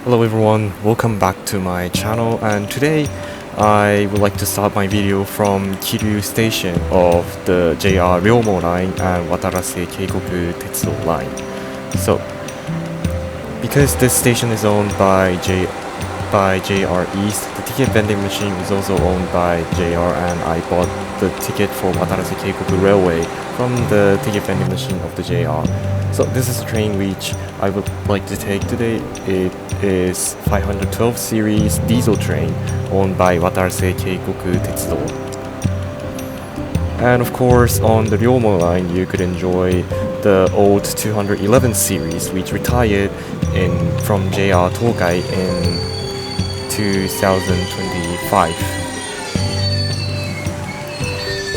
Hello everyone, welcome back to my channel, and today I would like to start my video from Kiryu Station of the JR Ryomo line and Watarase Keikoku Tetsudou line. So, because this station is owned by JR East, the ticket vending machine is also owned by JR, and I bought the ticket for Watarase Godo-Railway from the ticket vending machine of the JR. So this is a train which I would like to take today. It is 512 series diesel train owned by Watarase Keikoku Tetsudou. And of course, on the Ryomo line you could enjoy the old 211 series which retired from JR Tokai in 2025.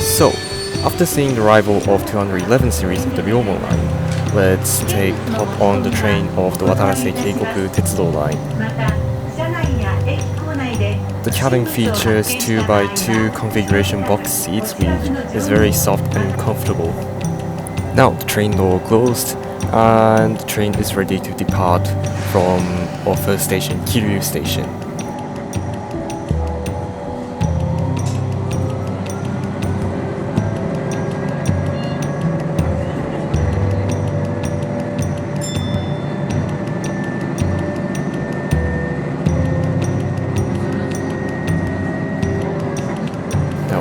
So, after seeing the arrival of 211 series of the Ryomo line, let's hop on the train of the Watarase Keikoku Tetsudou line. The cabin features 2x2 configuration box seats, which is very soft and comfortable. Now the train door closed and the train is ready to depart from our first station, Kiryu Station.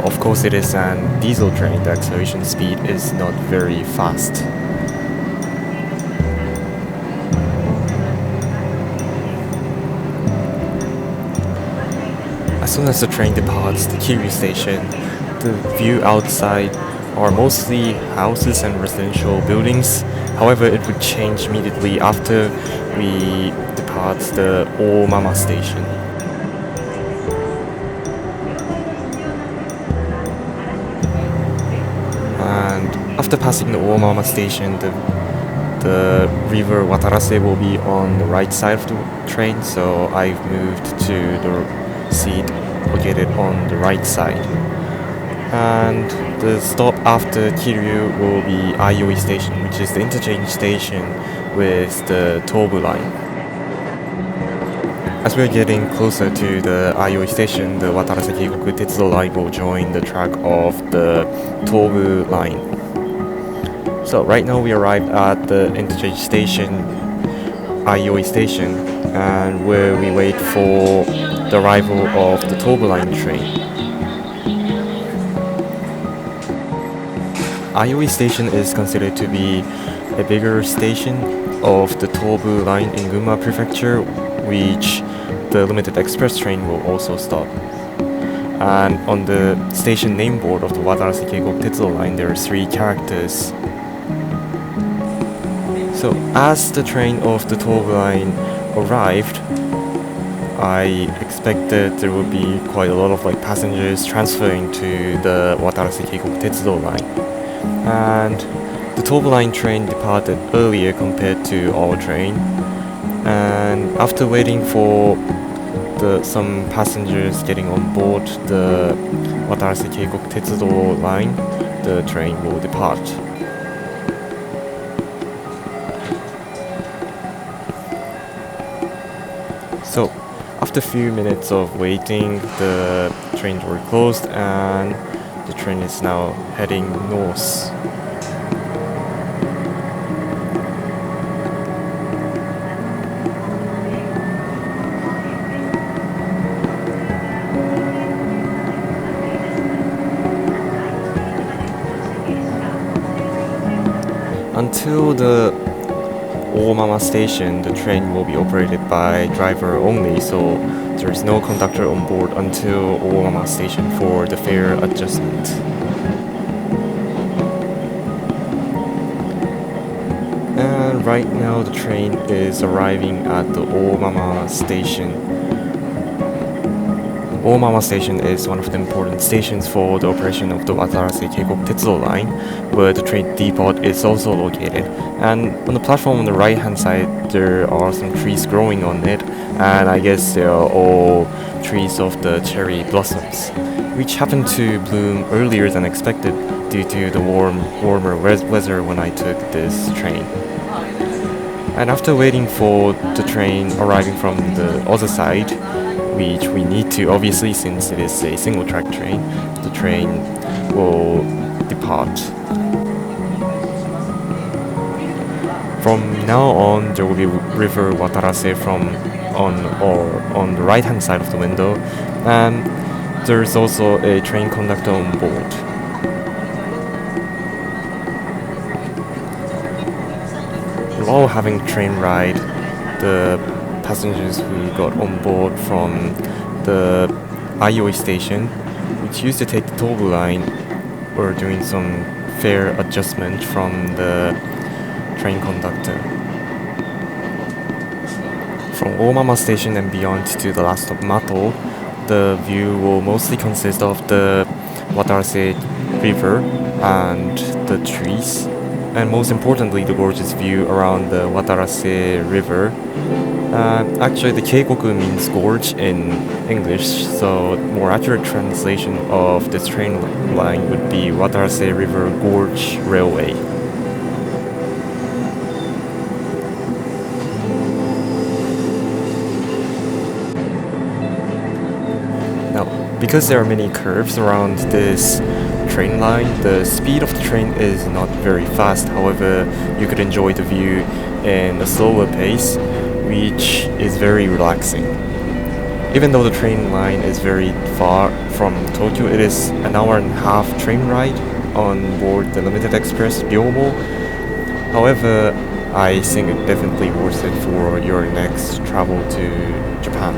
Of course, it is a diesel train. The acceleration speed is not very fast. As soon as the train departs the Kiryu station, the view outside are mostly houses and residential buildings. However, it would change immediately after we depart the Omama station. After passing the Omama station, the river Watarase will be on the right side of the train, so I've moved to the seat located on the right side. And the stop after Kiryu will be Aioi Station, which is the interchange station with the Tobu line. As we're getting closer to the Aioi Station, the Watarase Keikoku Tetsudou line will join the track of the Tobu line. So right now we arrived at the interchange station, Aioi Station, and where we wait for the arrival of the Tobu line train. Aioi Station is considered to be a bigger station of the Tobu line in Gunma Prefecture, which the limited express train will also stop. And on the station name board of the Watarase Keikoku Tetsudou line there are 3 characters. So as the train of the Tobu line arrived, I expected there would be quite a lot of passengers transferring to the Watarase Keikoku Tetsudou line. And the Tobu line train departed earlier compared to our train. And after waiting for some passengers getting on board the Watarase Keikoku Tetsudou line, the train will depart. So, after a few minutes of waiting, the train door closed and the train is now heading north. Until the Omama station, the train will be operated by driver only, so there is no conductor on board until Omama station for the fare adjustment. And right now the train is arriving at the Omama station. Omama Station is one of the important stations for the operation of the Watarase Keikoku Tetsudou line, where the train depot is also located. And on the platform on the right hand side there are some trees growing on it, and I guess they are all trees of the cherry blossoms, which happened to bloom earlier than expected due to the warmer weather when I took this train. And after waiting for the train arriving from the other side, which we need to obviously since it is a single track train, the train will depart. From now on, there will be River Watarase on the right hand side of the window, and there's also a train conductor on board. While having train ride, the passengers who got on board from the Aioi station, which used to take the Tobu line, were doing some fare adjustment from the train conductor. From Omama station and beyond to the last stop Mato, the view will mostly consist of the Watarase River and the trees, and most importantly the gorgeous view around the Watarase River. Actually the Keikoku means gorge in English, so more accurate translation of this train line would be Watarse River Gorge Railway. Because there are many curves around this train line, the speed of the train is not very fast. However, you could enjoy the view in a slower pace, which is very relaxing. Even though the train line is very far from Tokyo, it is an hour and a half train ride on board the Limited Express Ryomo. However, I think it's definitely worth it for your next travel to Japan.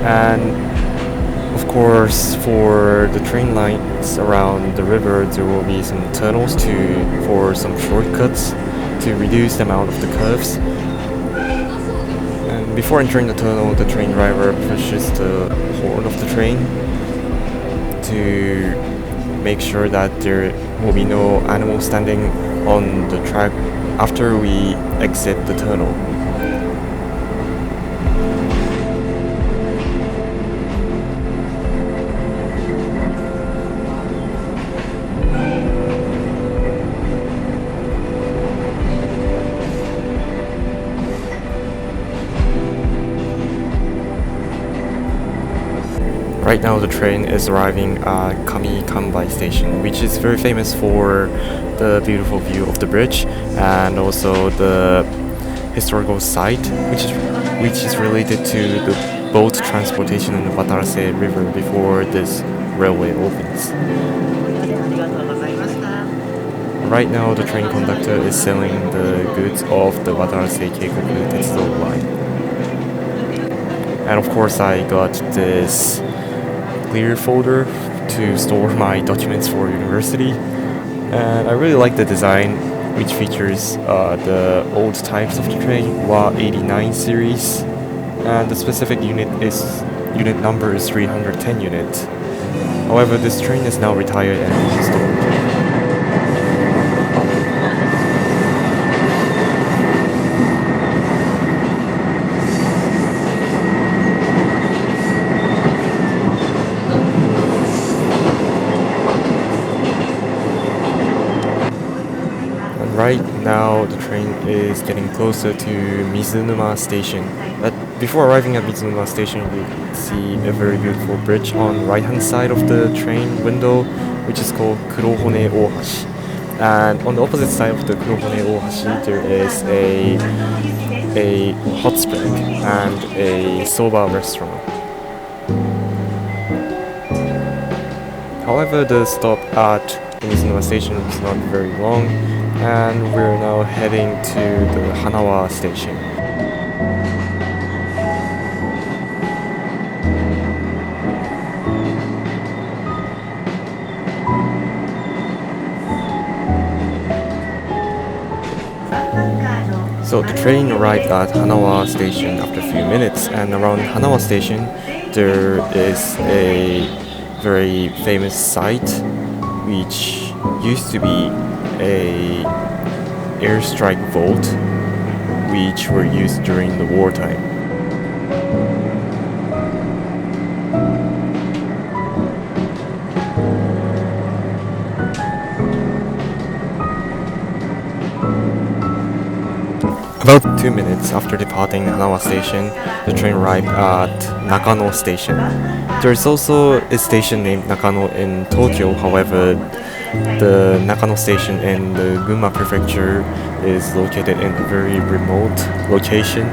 And of course, for the train lines around the river, there will be some tunnels for some shortcuts to reduce the amount of the curves. And before entering the tunnel, the train driver pushes the horn of the train to make sure that there will be no animals standing on the track after we exit the tunnel. Right now the train is arriving at Kamikanbai Station, which is very famous for the beautiful view of the bridge and also the historical site, which is related to the boat transportation on the Watarase River before this railway opens. Right now the train conductor is selling the goods of the Watarase Keikoku Tetsudou line. And of course I got this clear folder to store my documents for university, and I really like the design, which features the old types of the train, WA89 series, and the specific unit number is 310 unit. However, this train is now retired and restored. Right now the train is getting closer to Mizunuma Station. But before arriving at Mizunuma Station, you can see a very beautiful bridge on the right hand side of the train window, which is called Kurohone Ohashi. And on the opposite side of the Kurohone Ohashi there is a hot spring and a soba restaurant. However, the stop at Mizunuma Station is not very long, and we're now heading to the Hanawa Station. So the train arrived at Hanawa Station after a few minutes, and around Hanawa Station there is a very famous site which used to be a airstrike vault which were used during the wartime. About 2 minutes after departing Hanawa Station, the train arrived at Nakano Station. There is also a station named Nakano in Tokyo, however, the Nakano Station in the Gunma Prefecture is located in a very remote location.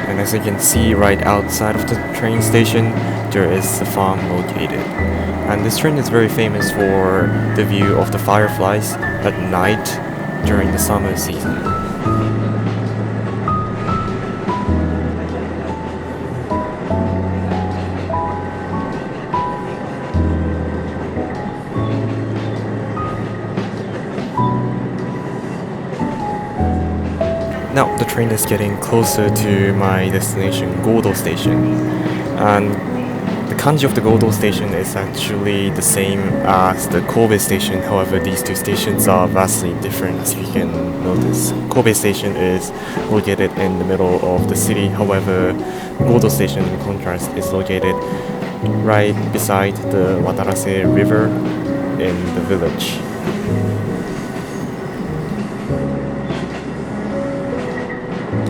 And as you can see right outside of the train station, there is a farm located. And this train is very famous for the view of the fireflies at night during the summer season. Now the train is getting closer to my destination, Godo Station, and the kanji of the Godo Station is actually the same as the Kobe Station. However, these two stations are vastly different, as you can notice. Kobe Station is located in the middle of the city, however, Godo Station in contrast is located right beside the Watarase River in the village.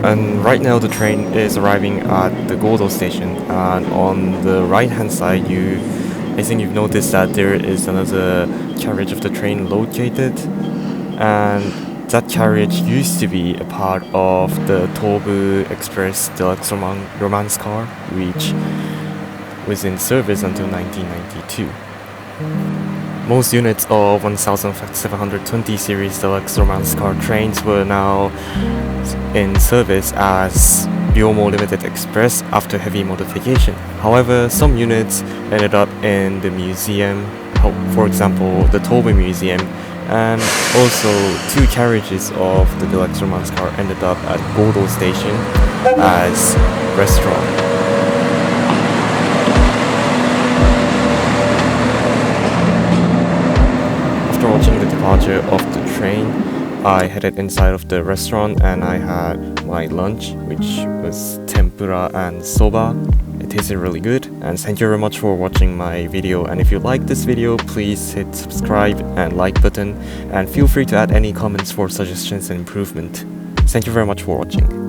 And right now the train is arriving at the Godo Station, and on the right hand side I think you've noticed that there is another carriage of the train located, and that carriage used to be a part of the Tobu Express Deluxe Romance car, which was in service until 1992. Most units of 1720 series Deluxe Romance car trains were now in service as Ryomo Limited Express after heavy modification. However, some units ended up in the museum, for example the Tobu Museum, and also 2 carriages of the Deluxe Romance car ended up at Godo Station as restaurant. After watching the departure of the train, I headed inside of the restaurant and I had my lunch, which was tempura and soba. It tasted really good, and thank you very much for watching my video. And if you like this video, please hit subscribe and like button, and feel free to add any comments for suggestions and improvement. Thank you very much for watching.